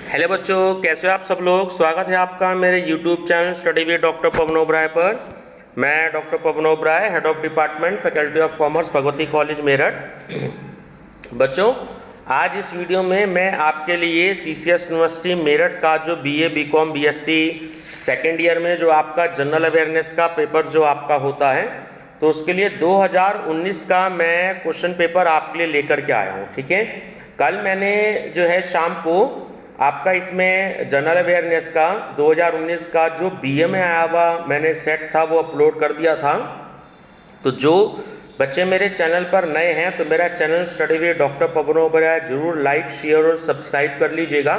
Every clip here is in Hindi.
हेलो बच्चों, कैसे हो आप सब लोग। स्वागत है आपका मेरे YouTube channel study with doctor Pavan Oberoi पर। मैं doctor Pavan Oberoi, head of department faculty of commerce, Bhagwati college Meerut. बच्चों, आज इस वीडियो में मैं आपके लिए CCS यूनिवर्सिटी मेरठ का जो BA BCom BSc second year में जो आपका जनरल अवेयरनेस का पेपर जो आपका होता है, तो उसके लिए 2019 का मैं क्वेश्चन पेपर आपके लिए लेकर के आया हूँ। ठीक है, कल मैंने जो है शाम को आपका इसमें जनरल अवेयरनेस का 2019 का जो BA में आया हुआ मैंने सेट था वो अपलोड कर दिया था। तो जो बच्चे मेरे चैनल पर नए हैं तो मेरा channel study with doctor Pavan Oberoi जरूर लाइक, शेयर और सब्सक्राइब कर लीजिएगा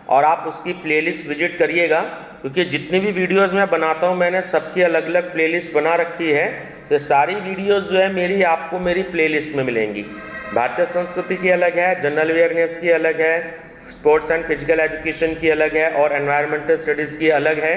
और आप उसकी प्लेलिस्ट विजिट करिएगा, क्योंकि जितनी भी वीडियोस मैं बनाता हूं मैंने सबकी अलग अलग प्लेलिस्ट बना रखी है। तो सारी वीडियोस जो है मेरी आपको मेरी प्लेलिस्ट में मिलेंगी। भारतीय संस्कृति की अलग है, जनरल अवेयरनेस की अलग है, स्पोर्ट्स एंड फिजिकल एजुकेशन की अलग है और एनवायरमेंटल स्टडीज़ की अलग है।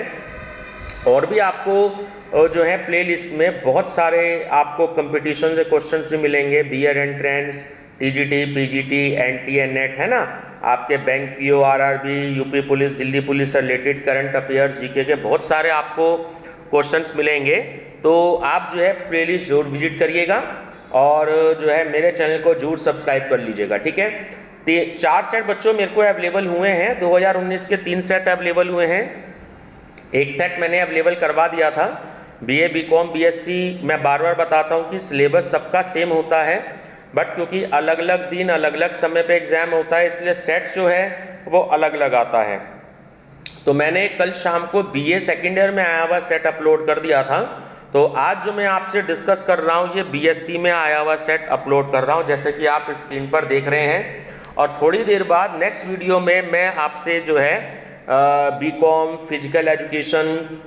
और भी आपको जो है प्लेलिस्ट में बहुत सारे आपको कंपटीशन से क्वेश्चंस भी मिलेंगे। BEd entrance, TGT, PGT, NT, NET है ना, आपके bank PO, RRB, UP police, Delhi police से रिलेटेड करंट अफेयर्स, GK के बहुत सारे आपको क्वेश्चंस मिलेंगे। तो आप जो है प्लेलिस्ट जरूर विजिट करिएगा और जो है मेरे चैनल को जरूर सब्सक्राइब कर लीजिएगा। ठीक है, 4 सेट बच्चों मेरे को अवेलेबल हुए हैं। 2019 के 3 सेट अवेलेबल हुए हैं। एक सेट मैंने अवेलेबल करवा दिया था BA BCom BSc। मैं बार बार बताता हूँ कि सिलेबस सबका सेम होता है, बट क्योंकि अलग अलग दिन अलग अलग समय पे एग्जाम होता है इसलिए सेट जो है वो अलग अलग आता है। तो मैंने कल शाम को BA सेकेंड ईयर में आया हुआ सेट अपलोड कर दिया था। तो आज जो मैं आपसे डिस्कस कर रहा हूँ ये BSc में आया हुआ सेट अपलोड कर रहा हूँ, जैसे कि आप स्क्रीन पर देख रहे हैं। और थोड़ी देर बाद नेक्स्ट वीडियो में मैं आपसे जो है BCom फिजिकल एजुकेशन,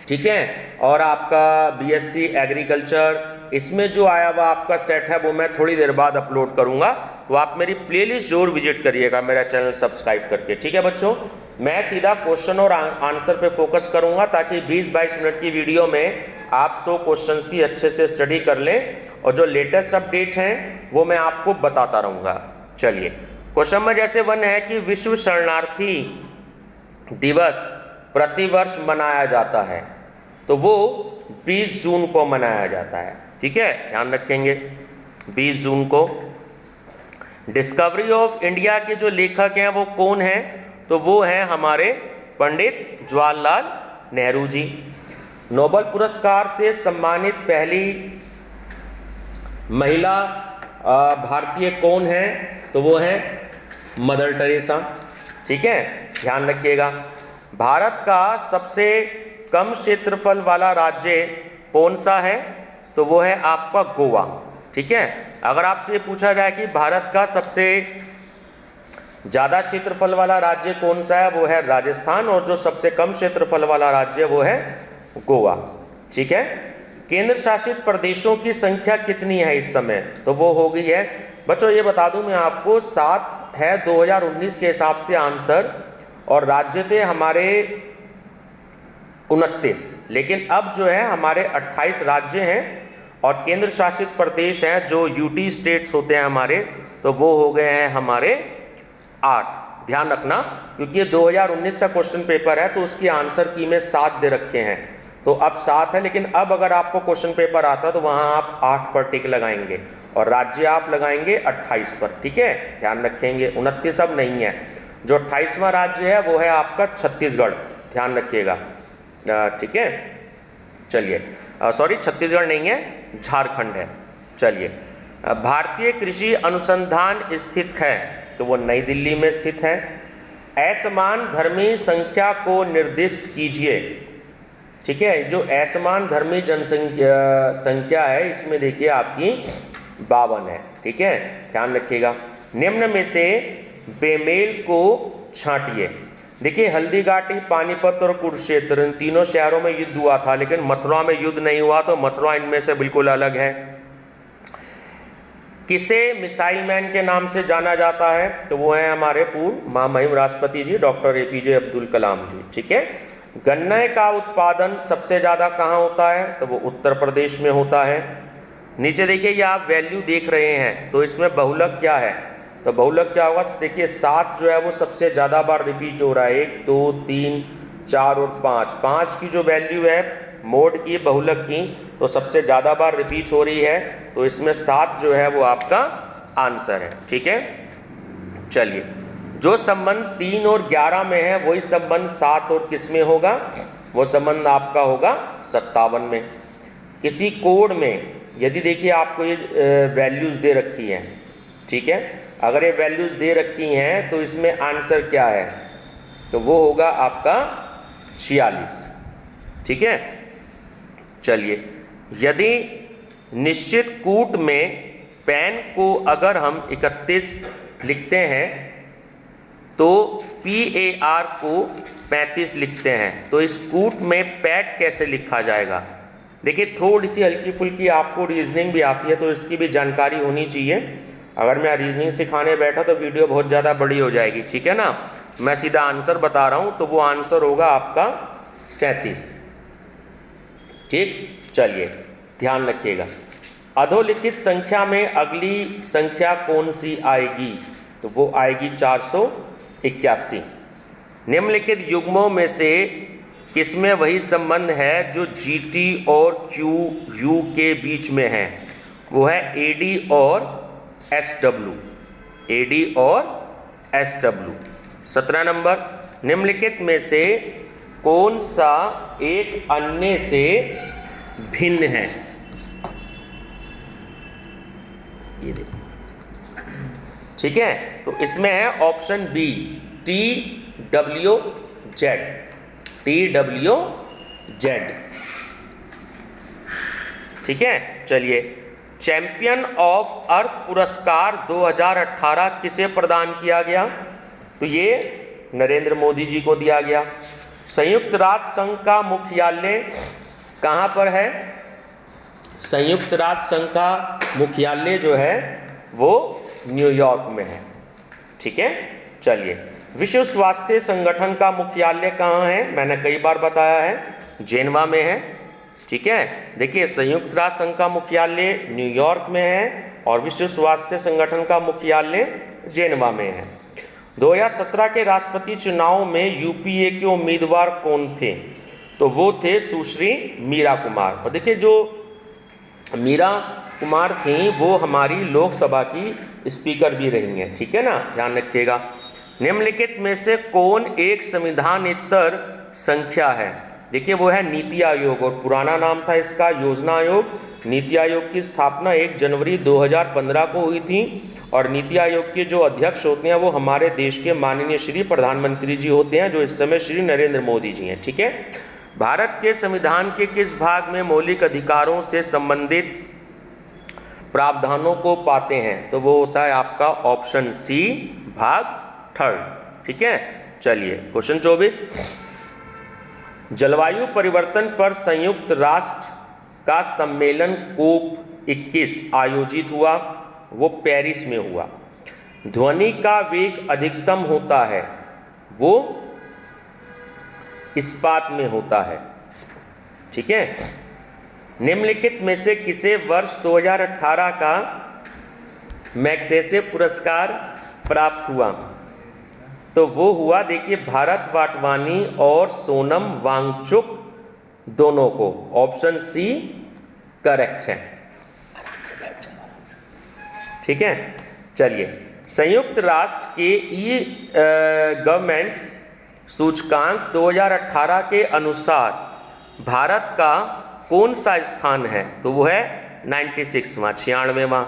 ठीक है, और आपका BSc एग्रीकल्चर, इसमें जो आया हुआ आपका सेट है वो मैं थोड़ी देर बाद अपलोड करूंगा। तो आप मेरी प्लेलिस्ट जरूर विजिट करिएगा मेरा चैनल सब्सक्राइब करके। ठीक है बच्चों, मैं सीधा क्वेश्चन और आंसर पे फोकस करूंगा ताकि 20-22 मिनट की वीडियो में आप 100 क्वेश्चंस की अच्छे से स्टडी कर लें और जो लेटेस्ट अपडेट हैं वो मैं आपको बताता रहूंगा। चलिए, क्वेश्चन नंबर जैसे 1 है कि विश्व शरणार्थी दिवस प्रतिवर्ष मनाया जाता है, तो वो 20 जून को मनाया जाता है। ठीक है, ध्यान रखेंगे 20 जून को। डिस्कवरी ऑफ इंडिया के जो लेखक हैं वो कौन हैं, तो वो हैं हमारे पंडित जवाहरलाल नेहरू जी। नोबेल पुरस्कार से सम्मानित पहली महिला भारतीय कौन है, तो वो है मदर टेरेसा। ठीक है, ध्यान रखिएगा। भारत का सबसे कम क्षेत्रफल वाला राज्य कौन सा है, तो वो है आपका गोवा। ठीक है, अगर आपसे पूछा जाए कि भारत का सबसे ज्यादा क्षेत्रफल वाला राज्य कौन सा है, वो है राजस्थान, और जो सबसे कम क्षेत्रफल वाला राज्य वो है गोवा। ठीक है, केंद्र शासित प्रदेशों की संख्या कितनी है इस समय, तो वो हो गई है बच्चों, ये बता दूं मैं आपको 7 है 2019 के हिसाब से आंसर, और राज्य थे हमारे 29, लेकिन अब जो है हमारे 28 राज्य हैं और केंद्र शासित प्रदेश हैं जो UT स्टेट्स होते हैं हमारे, तो वो हो गए हैं हमारे 8। ध्यान रखना, क्योंकि ये 2019 का क्वेश्चन पेपर है तो उसकी आंसर की में 7 दे रखे हैं, तो अब 7 है। लेकिन अब अगर आपको क्वेश्चन पेपर आता तो वहां आप 8 पर टिक लगाएंगे और राज्य आप लगाएंगे 28 पर। ठीक है, ध्यान रखेंगे 29 अब नहीं है। जो 28वां राज्य है वो है आपका छत्तीसगढ़, ध्यान रखिएगा। ठीक है, चलिए, सॉरी छत्तीसगढ़ नहीं है, झारखंड है। चलिए, भारतीय कृषि अनुसंधान स्थित है, तो वो नई दिल्ली में स्थित है। असमान धर्मी संख्या को निर्दिष्ट कीजिए। ठीक है, जो असमान धर्मी संख्या है इसमें देखिए आपकी 52 है। ठीक है, ध्यान रखिएगा। निम्न में से बेमेल को छांटिए। देखिए, हल्दीघाटी, पानीपत और कुरुक्षेत्र, इन तीनों शहरों में युद्ध हुआ था, लेकिन मथुरा में युद्ध नहीं हुआ, तो मथुरा इनमें से बिल्कुल अलग है। किसे मिसाइल मैन के नाम से जाना जाता है, तो वो है हमारे पूर्व महामहिम राष्ट्रपति जी डॉक्टर APJ अब्दुल कलाम जी। ठीक है, गन्ने का उत्पादन सबसे ज्यादा कहाँ होता है, तो वो उत्तर प्रदेश में होता है। नीचे देखिए, ये आप वैल्यू देख रहे हैं, तो इसमें बहुलक क्या है, तो बहुलक क्या होगा, देखिए 7 जो है वो सबसे ज़्यादा बार रिपीट हो रहा है, 1 2 3 4 और 5 की जो वैल्यू है मोड की बहुलक की, तो सबसे ज़्यादा बार रिपीट हो रही है, तो इसमें 7 जो है वो आपका आंसर है। ठीक है, चलिए जो संबंध 3 और 11 में है वही संबंध 7 और किस में होगा, वो संबंध आपका होगा 57 में। किसी कोड में यदि देखिए आपको ये वैल्यूज़ दे रखी हैं, ठीक है, अगर ये वैल्यूज़ दे रखी हैं तो इसमें आंसर क्या है, तो वो होगा आपका 46। ठीक है, चलिए यदि निश्चित कूट में पेन को अगर हम 31 लिखते हैं तो PAR को 35 लिखते हैं, तो इस कूट में पैट कैसे लिखा जाएगा। देखिए थोड़ी सी हल्की फुल्की आपको रीजनिंग भी आती है तो इसकी भी जानकारी होनी चाहिए। अगर मैं रीजनिंग सिखाने बैठा तो वीडियो बहुत ज़्यादा बड़ी हो जाएगी, ठीक है ना। मैं सीधा आंसर बता रहा हूँ, तो वो आंसर होगा आपका 37। ठीक, चलिए ध्यान रखिएगा। अधोलिखित संख्या में अगली संख्या कौन सी आएगी, तो वो आएगी 481। निम्नलिखित युग्मों में से किसमें वही संबंध है जो GT और QU के बीच में है, वो है AD और SW, AD और SW। 17 नंबर, निम्नलिखित में से कौन सा एक अन्य से भिन्न है, ये देखो, ठीक है, तो इसमें है ऑप्शन बी TWZ। ठीक है, चलिए चैंपियन ऑफ अर्थ पुरस्कार 2018 किसे प्रदान किया गया, तो ये नरेंद्र मोदी जी को दिया गया। संयुक्त राष्ट्र संघ का मुख्यालय कहाँ पर है, संयुक्त राष्ट्र संघ का मुख्यालय जो है वो न्यूयॉर्क में है। ठीक है, चलिए विश्व स्वास्थ्य संगठन का मुख्यालय कहाँ है, मैंने कई बार बताया है, जेनेवा में है। ठीक है, देखिए संयुक्त राष्ट्र संघ का मुख्यालय न्यूयॉर्क में है और विश्व स्वास्थ्य संगठन का मुख्यालय जेनेवा में है। 2017 के राष्ट्रपति चुनाव में यूपीए के उम्मीदवार कौन थे, तो वो थे सुश्री मीरा कुमार। और देखिए जो मीरा कुमार थी वो हमारी लोकसभा की स्पीकर भी रही हैं। ठीक है ना, ध्यान रखिएगा। निम्नलिखित में से कौन एक संविधानेतर संख्या है, देखिए वो है नीति आयोग, और पुराना नाम था इसका योजना आयोग। नीति आयोग की स्थापना 1 जनवरी 2015 को हुई थी और नीति आयोग के जो अध्यक्ष होते हैं वो हमारे देश के माननीय श्री प्रधानमंत्री जी होते हैं, जो इस समय श्री नरेंद्र मोदी जी हैं। ठीक है, भारत के संविधान के किस भाग में मौलिक अधिकारों से संबंधित प्रावधानों को पाते हैं, तो वो होता है आपका ऑप्शन सी भाग 3। ठीक है, चलिए क्वेश्चन 24, जलवायु परिवर्तन पर संयुक्त राष्ट्र का सम्मेलन कोप 21 आयोजित हुआ, वो पेरिस में हुआ। ध्वनि का वेग अधिकतम होता है, वो इस्पात में होता है। ठीक है, निम्नलिखित में से किसे वर्ष 2018 का मैग्सेसे पुरस्कार प्राप्त हुआ, तो वो हुआ देखिए भारत वाटवानी और सोनम वांगचुक दोनों को। ऑप्शन सी करेक्ट है। आराम से बैठ जाओ, आराम से। ठीक है, चलिए संयुक्त राष्ट्र के गवर्नमेंट सूचकांक 2018 के अनुसार भारत का कौन सा स्थान है, तो वो है 96वां, 96वां।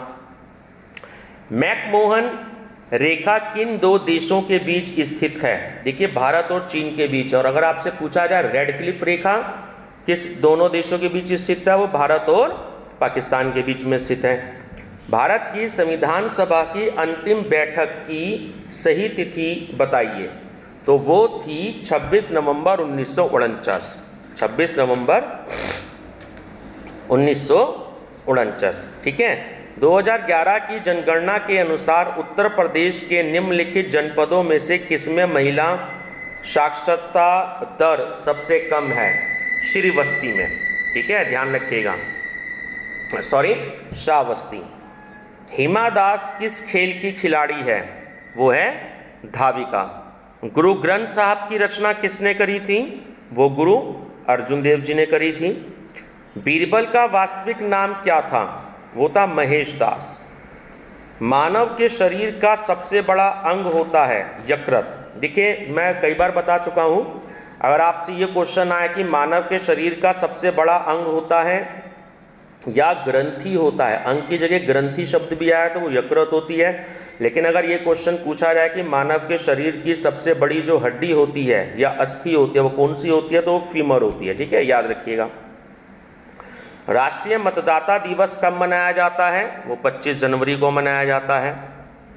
मैकमोहन रेखा किन दो देशों के बीच स्थित है, देखिए भारत और चीन के बीच। और अगर आपसे पूछा जाए रेड क्लिफ रेखा किस दोनों देशों के बीच स्थित है, वो भारत और पाकिस्तान के बीच में स्थित है। भारत की संविधान सभा की अंतिम बैठक की सही तिथि बताइए, तो वो थी 26 नवंबर 1949। 26 नवंबर 1949। ठीक है, 2011 की जनगणना के अनुसार उत्तर प्रदेश के निम्नलिखित जनपदों में से किसमें महिला साक्षरता दर सबसे कम है, श्रीवस्ती में। ठीक है, ध्यान रखिएगा, सॉरी श्रावस्ती। हिमा दास किस खेल की खिलाड़ी है? वो है धाविका। गुरु ग्रंथ साहब की रचना किसने करी थी? वो गुरु अर्जुन देव जी ने करी थी। बीरबल का वास्तविक नाम क्या था? वो था महेश दास। मानव के शरीर का सबसे बड़ा अंग होता है यकृत। देखिए, मैं कई बार बता चुका हूँ, अगर आपसे ये क्वेश्चन आए कि मानव के शरीर का सबसे बड़ा अंग होता है या ग्रंथि होता है, अंग की जगह ग्रंथि शब्द भी आया तो वो यकृत होती है। लेकिन अगर ये क्वेश्चन पूछा जाए कि मानव के शरीर की सबसे बड़ी जो हड्डी होती है या अस्थि होती है वो कौन सी होती है, तो वो फीमर होती है। ठीक है, याद रखिएगा। राष्ट्रीय मतदाता दिवस कब मनाया जाता है? वो 25 जनवरी को मनाया जाता है।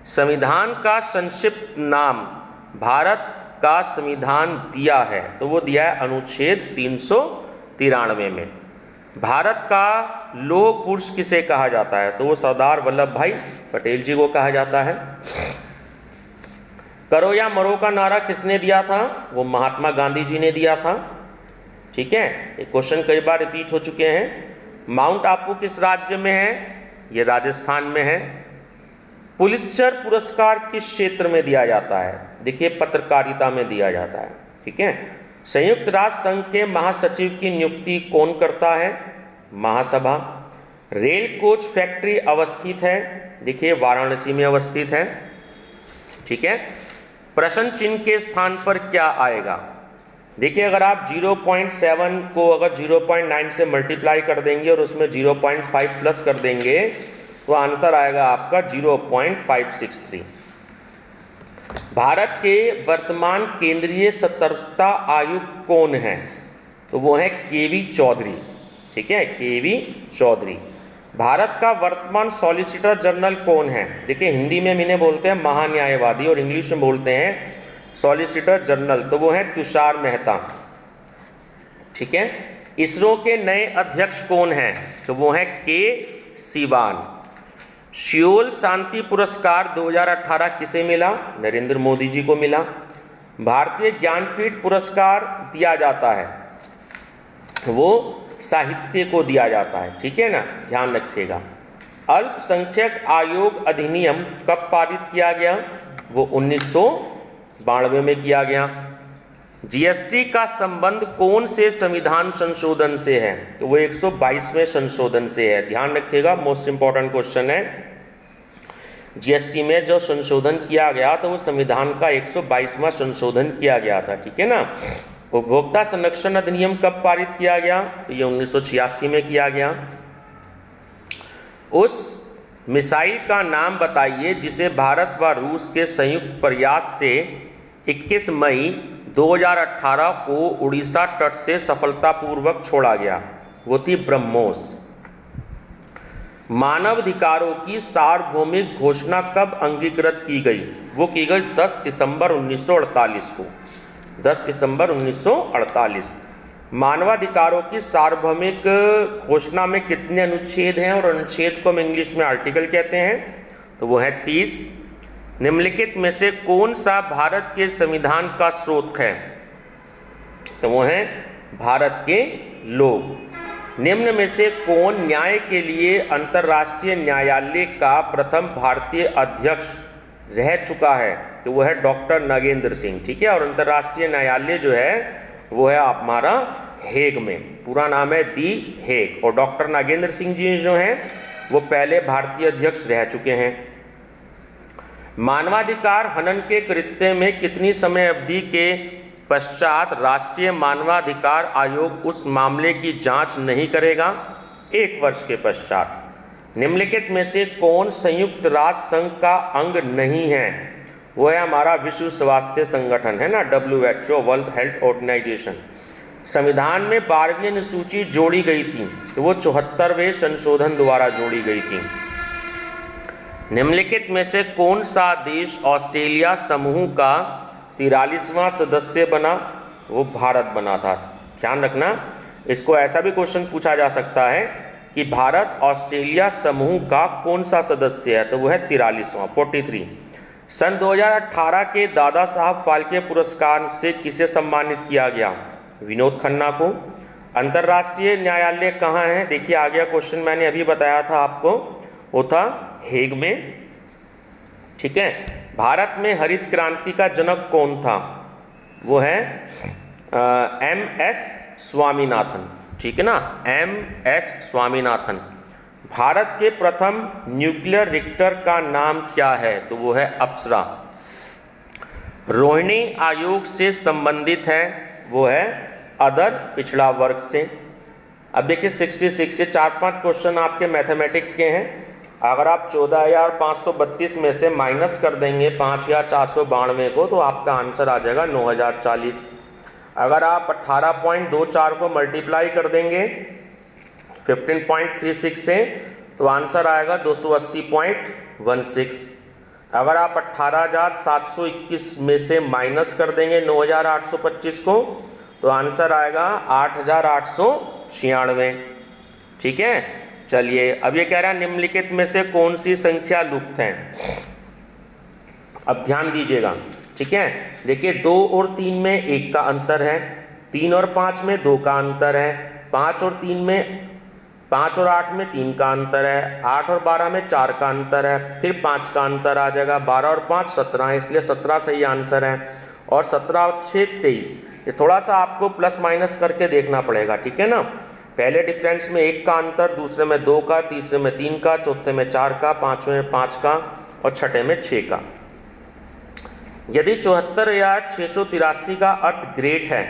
संविधान का संक्षिप्त नाम भारत का संविधान दिया है, तो वो दिया है अनुच्छेद 393 में। भारत का लौह पुरुष किसे कहा जाता है? तो वो सरदार वल्लभ भाई पटेल जी को कहा जाता है। करो या मरो का नारा किसने दिया था? वो महात्मा गांधी जी ने दिया था। ठीक है, ये क्वेश्चन कई बार रिपीट हो चुके हैं। माउंट आबू किस राज्य में है? ये राजस्थान में है। पुलित्जर पुरस्कार किस क्षेत्र में दिया जाता है? देखिए, पत्रकारिता में दिया जाता है। ठीक है। संयुक्त राष्ट्र संघ के महासचिव की नियुक्ति कौन करता है? महासभा। रेल कोच फैक्ट्री अवस्थित है? देखिए, वाराणसी में अवस्थित है। ठीक है। प्रश्न चिन्ह के स्थान पर क्या आएगा? देखिए, अगर आप 0.7 को अगर 0.9 से मल्टीप्लाई कर देंगे और उसमें 0.5 प्लस कर देंगे तो आंसर आएगा आपका 0.563। भारत के वर्तमान केंद्रीय सतर्कता आयुक्त कौन है? तो वो है केवी चौधरी। ठीक है, केवी चौधरी। भारत का वर्तमान सॉलिसिटर जनरल कौन है? देखिए, हिंदी में इन्हें बोलते हैं महान्यायवादी और इंग्लिश में बोलते हैं सॉलिसिटर जनरल, तो वो है तुषार मेहता। ठीक है। इसरो के नए अध्यक्ष कौन हैं? तो वो है के सिवान। सियोल शांति पुरस्कार 2018 किसे मिला? नरेंद्र मोदी जी को मिला। भारतीय ज्ञानपीठ पुरस्कार दिया जाता है, वो साहित्य को दिया जाता है। ठीक है ना, ध्यान रखिएगा। अल्पसंख्यक आयोग अधिनियम कब पारित किया गया? वो 1992 में किया गया। जीएसटी का संबंध कौन से संविधान संशोधन से है? तो वो 122वें संशोधन से है। ध्यान रखिएगा, मोस्ट इंपॉर्टेंट क्वेश्चन है। जीएसटी में जो संशोधन किया गया तो वो संविधान का 122वां संशोधन किया गया था। ठीक है ना। उपभोक्ता संरक्षण अधिनियम कब पारित किया गया? तो ये 1986 में किया गया। उस मिसाइल का नाम बताइए जिसे भारत व रूस के संयुक्त प्रयास से 21 मई 2018 को उड़ीसा तट से सफलतापूर्वक छोड़ा गया। वो थी ब्रह्मोस। मानवाधिकारों की सार्वभौमिक घोषणा कब अंगीकृत की गई? वो की गई 10 दिसंबर 1948 को। 10 दिसंबर 1948। मानवाधिकारों की सार्वभौमिक घोषणा में कितने अनुच्छेद हैं और अनुच्छेद को हम इंग्लिश में आर्टिकल कहते हैं? तो वो है 30। निम्नलिखित में से कौन सा भारत के संविधान का स्रोत है? तो वो है भारत के लोग। निम्न में से कौन न्याय के लिए अंतर्राष्ट्रीय न्यायालय का प्रथम भारतीय अध्यक्ष रह चुका है? तो वो है डॉक्टर नागेंद्र सिंह। ठीक है। और अंतर्राष्ट्रीय न्यायालय जो है वो है हमारा हेग में, पूरा नाम है दी हेग। और डॉक्टर नागेंद्र सिंह जी जो हैं वो पहले भारतीय अध्यक्ष रह चुके हैं। मानवाधिकार हनन के कृत्य में कितनी समय अवधि के पश्चात राष्ट्रीय मानवाधिकार आयोग उस मामले की जांच नहीं करेगा? 1 वर्ष के पश्चात। निम्नलिखित में से कौन संयुक्त राष्ट्र संघ का अंग नहीं है? वो है हमारा विश्व स्वास्थ्य संगठन, है ना, WHO, वर्ल्ड हेल्थ ऑर्गेनाइजेशन। संविधान में 12वीं अनुसूची जोड़ी गई थी, तो वो 74वें संशोधन द्वारा जोड़ी गई थी। निम्नलिखित में से कौन सा देश ऑस्ट्रेलिया समूह का 43वां सदस्य बना? वो भारत बना था। ध्यान रखना, इसको ऐसा भी क्वेश्चन पूछा जा सकता है कि भारत ऑस्ट्रेलिया समूह का कौन सा सदस्य है? तो वो है 43वां, 43। सन 2018 के दादा साहब फाल्के पुरस्कार से किसे सम्मानित किया गया? विनोद खन्ना को। अंतर्राष्ट्रीय न्यायालय कहाँ है? देखिए आ गया क्वेश्चन, मैंने अभी बताया था आपको, वो था हेग में। ठीक है, भारत में हरित क्रांति का जनक कौन था? वो है MS स्वामीनाथन। ठीक है ना, MS स्वामीनाथन। भारत के प्रथम न्यूक्लियर रिएक्टर का नाम क्या है? तो वो है अप्सरा। रोहिणी आयोग से संबंधित है, वो है अदर पिछड़ा वर्ग से। अब देखिए 66 से 4-5 क्वेश्चन आपके मैथमेटिक्स के हैं। अगर आप 14,532 में से माइनस कर देंगे 5,492 को, तो आपका आंसर आ जाएगा 9,040। अगर आप 18.24 को मल्टीप्लाई कर देंगे 15.36 से, तो आंसर आएगा 280.16। अगर आप 18,721 में से माइनस कर देंगे 9,825 को, तो आंसर आएगा 8,896। ठीक है, चलिए अब ये कह रहा है निम्नलिखित में से कौन सी संख्या लुप्त है? अब ध्यान दीजिएगा। ठीक है, देखिए 2 और 3 में 1 का अंतर है, 3 और 5 में 2 का अंतर है, 5 और 8 में 3 का अंतर है, 8 और 12 में 4 का अंतर है, फिर 5 का अंतर आ जाएगा, 12 और 5 17 है, इसलिए 17 सही आंसर है। और 17 और 6 23। ये थोड़ा सा आपको प्लस माइनस करके देखना पड़ेगा। ठीक है ना, पहले डिफरेंस में 1 का अंतर, दूसरे में 2 का, तीसरे में 3 का, चौथे में 4 का, पांचवें में 5 का और छठे में 6 का। यदि 74,683 का अर्थ ग्रेट है,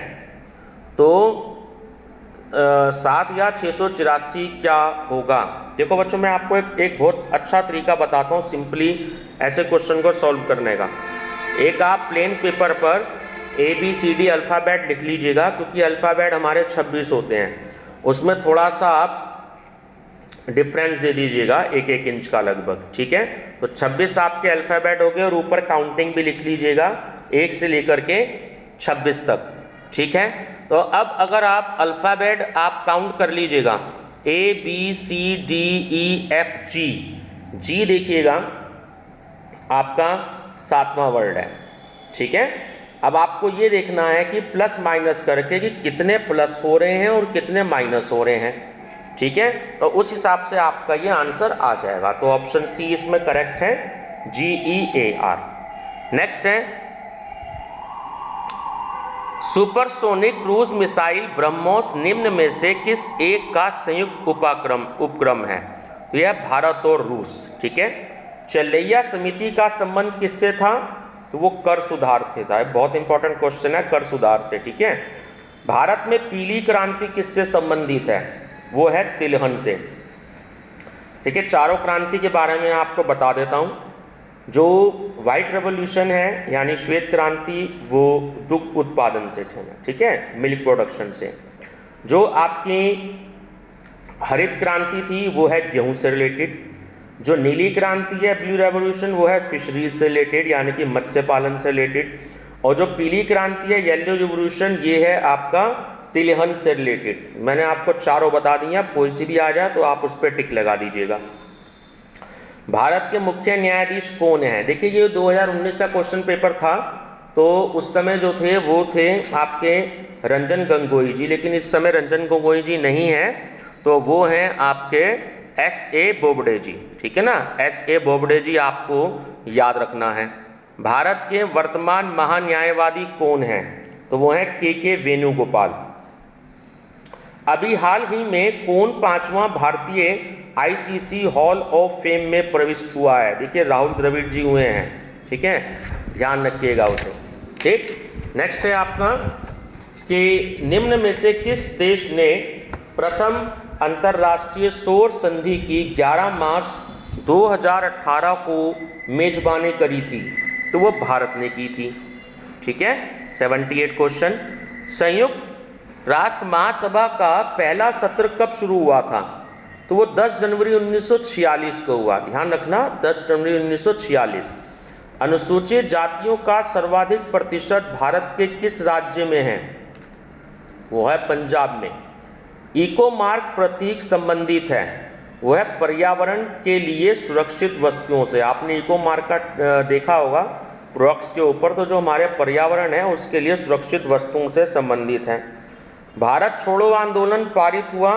तो 7,684 क्या होगा? देखो बच्चों, मैं आपको एक बहुत अच्छा तरीका बताता हूँ सिंपली ऐसे क्वेश्चन को सॉल्व करने का। एक आप प्लेन पेपर पर ABCD अल्फ़ाबेट लिख लीजिएगा, क्योंकि अल्फ़ाबेट हमारे 26 होते हैं, उसमें थोड़ा सा आप डिफरेंस दे दीजिएगा 1-1 इंच का लगभग। ठीक है, तो 26 आपके अल्फ़ाबेट हो गए और ऊपर काउंटिंग भी लिख लीजिएगा 1 से लेकर के 26 तक। ठीक है, तो अब अगर आप अल्फ़ाबेट आप काउंट कर लीजिएगा ABCDEFG, जी देखिएगा आपका 7वां वर्ड है। ठीक है, अब आपको ये देखना है कि प्लस माइनस करके कि कितने प्लस हो रहे हैं और कितने माइनस हो रहे हैं। ठीक है, तो उस हिसाब से आपका ये आंसर आ जाएगा। तो ऑप्शन सी इसमें करेक्ट है, GEAR। नेक्स्ट है सुपरसोनिक क्रूज मिसाइल ब्रह्मोस निम्न में से किस एक का संयुक्त उपक्रम है? तो यह भारत और रूस। ठीक है, चेल्लैया समिति का संबंध किससे था? तो वो कर सुधार से था। बहुत इंपॉर्टेंट क्वेश्चन है, कर सुधार से। ठीक है, भारत में पीली क्रांति किससे संबंधित है? वो है तिलहन से। ठीक है, चारों क्रांति के बारे में आपको बता देता हूँ। जो व्हाइट रेवोल्यूशन है यानी श्वेत क्रांति, वो दुग्ध उत्पादन से थे। ठीक है, मिल्क प्रोडक्शन से। जो आपकी हरित क्रांति थी वो है गेहूं से रिलेटेड। जो नीली क्रांति है ब्लू रेवोल्यूशन, वो है फिशरीज से रिलेटेड यानी कि मत्स्य पालन से रिलेटेड। और जो पीली क्रांति है येलो रेवोल्यूशन, ये है आपका तिलहन से रिलेटेड। मैंने आपको चारों बता दी हैं, कोई सी भी आ जाए तो आप उस पर टिक लगा दीजिएगा। भारत के मुख्य न्यायाधीश कौन है? देखिए ये 2019 का क्वेश्चन पेपर था, तो उस समय जो थे वो थे आपके रंजन गोगोई जी, लेकिन इस समय रंजन गोगोई जी नहीं है, तो वो हैं आपके S.A. बोबडे जी। ठीक है ना, S.A. बोबडे जी आपको याद रखना है। भारत के वर्तमान महान्यायवादी कौन है? तो वो है के वेणुगोपाल। अभी हाल ही में कौन 5वां भारतीय ICC हॉल ऑफ फेम में प्रविष्ट हुआ है? देखिए राहुल द्रविड़ जी हुए हैं। ठीक है, ध्यान रखिएगा उसे। ठीक, नेक्स्ट है आपका कि निम्न में से किस देश ने प्रथम अंतर्राष्ट्रीय सौर संधि की 11 मार्च 2018 को मेजबानी करी थी? तो वो भारत ने की थी। ठीक है, 78 क्वेश्चन। संयुक्त राष्ट्र महासभा का पहला सत्र कब शुरू हुआ था? तो वो 10 जनवरी 1946 को हुआ। ध्यान रखना, 10 जनवरी 1946। अनुसूचित जातियों का सर्वाधिक प्रतिशत भारत के किस राज्य में है? वो है पंजाब में। इको मार्क प्रतीक संबंधित है, वो है पर्यावरण के लिए सुरक्षित वस्तुओं से। आपने इको मार्क का देखा होगा प्रोडक्ट्स के ऊपर, तो जो हमारे पर्यावरण है उसके लिए सुरक्षित वस्तुओं से संबंधित है। भारत छोड़ो आंदोलन पारित हुआ,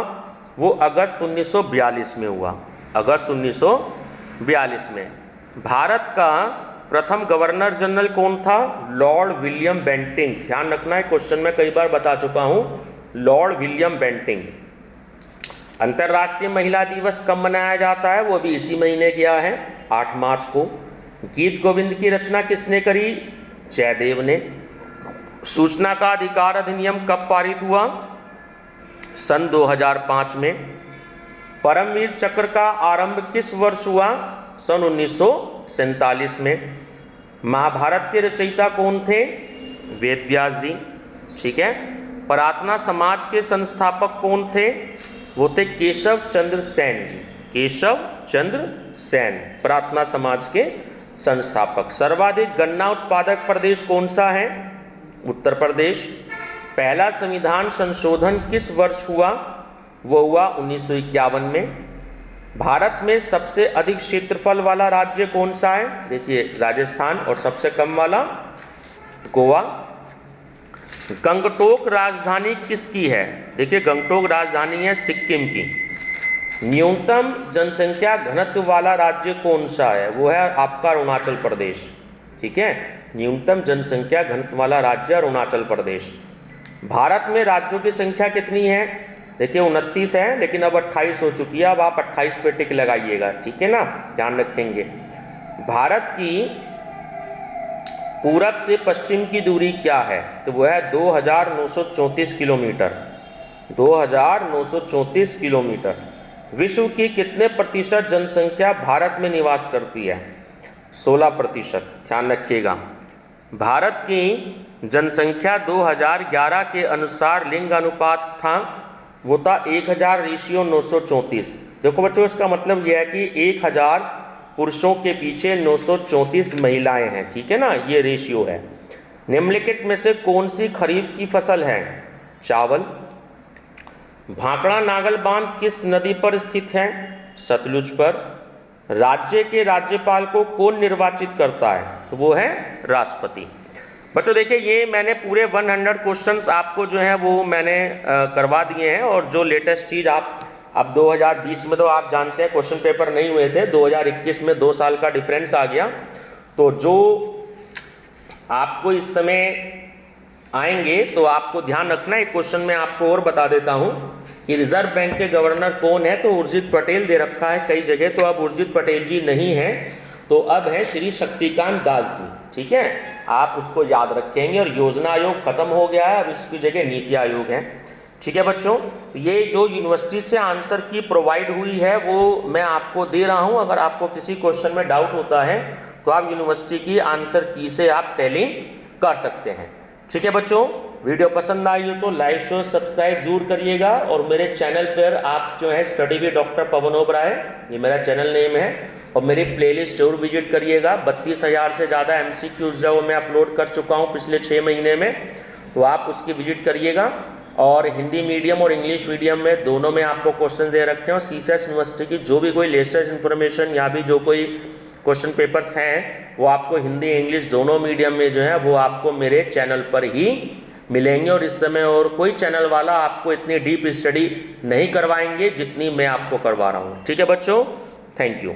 वो अगस्त 1942 में हुआ। अगस्त 42 में। भारत का प्रथम गवर्नर जनरल कौन था? Lord William Bentinck. ध्यान रखना है, क्वेश्चन में कई बार बता चुका हूं, लॉर्ड विलियम बेंटिंक। अंतर्राष्ट्रीय महिला दिवस कब मनाया जाता है? वो भी इसी महीने गया है, 8 मार्च को। गीत गोविंद की रचना किसने करी? जयदेव ने। सूचना का अधिकार अधिनियम कब पारित हुआ? सन 2005 में। परमवीर चक्र का आरंभ किस वर्ष हुआ? सन 1947 में। महाभारत के रचयिता कौन थे? वेद व्यास जी। ठीक है। प्रार्थना समाज के संस्थापक कौन थे? वो थे केशव चंद्र सेन जी। केशव चंद्र सेन प्रार्थना समाज के संस्थापक। सर्वाधिक गन्ना उत्पादक प्रदेश कौन सा है? उत्तर प्रदेश। पहला संविधान संशोधन किस वर्ष हुआ? वो हुआ 1951 में। भारत में सबसे अधिक क्षेत्रफल वाला राज्य कौन सा है? देखिए राजस्थान। और सबसे कम वाला गोवा। गंगटोक राजधानी किसकी है? देखिए गंगटोक राजधानी है सिक्किम की। न्यूनतम जनसंख्या घनत्व वाला राज्य कौन सा है? वो है आपका अरुणाचल प्रदेश। ठीक है, न्यूनतम जनसंख्या घनत्व वाला राज्य अरुणाचल प्रदेश। भारत में राज्यों की संख्या कितनी है? देखिए 29 है, लेकिन अब 28 हो चुकी है। अब आप 28 पे टिक लगाइएगा, ठीक है ना, ध्यान रखेंगे। भारत की पूरब से पश्चिम की दूरी क्या है? तो वो है 2934 किलोमीटर। 2934 किलोमीटर। विश्व की कितने प्रतिशत जनसंख्या भारत में निवास करती है? 16%। ध्यान रखिएगा। भारत की जनसंख्या 2011 के अनुसार लिंग अनुपात था, वो था 1000:934। देखो बच्चों, इसका मतलब यह है कि 1000 पुरुषों के पीछे 934 महिलाएं हैं। ठीक है ना, ये रेशियो है। निम्नलिखित में से कौन सी खरीफ की फसल है? चावल। भाखड़ा नागल बांध किस नदी पर स्थित है? सतलुज पर। राज्य के राज्यपाल को कौन निर्वाचित करता है? तो वो है राष्ट्रपति। बच्चों देखिए, ये मैंने पूरे 100 क्वेश्चंस आपको जो है वो मैंने करवा दिए हैं। और जो लेटेस्ट चीज़ आप अब 2020 में तो आप जानते हैं क्वेश्चन पेपर नहीं हुए थे, 2021 में 2 साल का डिफरेंस आ गया। तो जो आपको इस समय आएंगे तो आपको ध्यान रखना है। क्वेश्चन में आपको और बता देता हूं कि रिजर्व बैंक के गवर्नर कौन है? तो उर्जित पटेल दे रखा है कई जगह, तो अब उर्जित पटेल जी नहीं है, तो अब है श्री शक्तिकांत दास जी। ठीक है, आप उसको याद रखेंगे। और योजना आयोग खत्म हो गया है, अब इसकी जगह नीति आयोग है। ठीक है बच्चों, ये जो यूनिवर्सिटी से आंसर की प्रोवाइड हुई है वो मैं आपको दे रहा हूं। अगर आपको किसी क्वेश्चन में डाउट होता है तो आप यूनिवर्सिटी की आंसर की से आप टैली कर सकते हैं। ठीक है बच्चों, वीडियो पसंद आई हो तो लाइक शेयर सब्सक्राइब जरूर करिएगा। और मेरे चैनल पर आप जो है study with doctor Pavan Oberoi, ये मेरा चैनल नेम है, और मेरी प्लेलिस्ट जरूर विजिट करिएगा। 32,000 से ज़्यादा MCQs जो मैं अपलोड कर चुका हूँ पिछले 6 महीने में, तो आप उसकी विजिट करिएगा। और हिंदी मीडियम और इंग्लिश मीडियम में दोनों में आपको क्वेश्चन दे रखे हैं। और CSET यूनिवर्सिटी की जो भी कोई लेटेस्ट इन्फॉर्मेशन या भी जो कोई क्वेश्चन पेपर्स हैं वो आपको हिंदी इंग्लिश दोनों मीडियम में जो है वो आपको मेरे चैनल पर ही मिलेंगे। और इस समय और कोई चैनल वाला आपको इतनी डीप स्टडी नहीं करवाएंगे जितनी मैं आपको करवा रहा हूँ। ठीक है बच्चों, थैंक यू।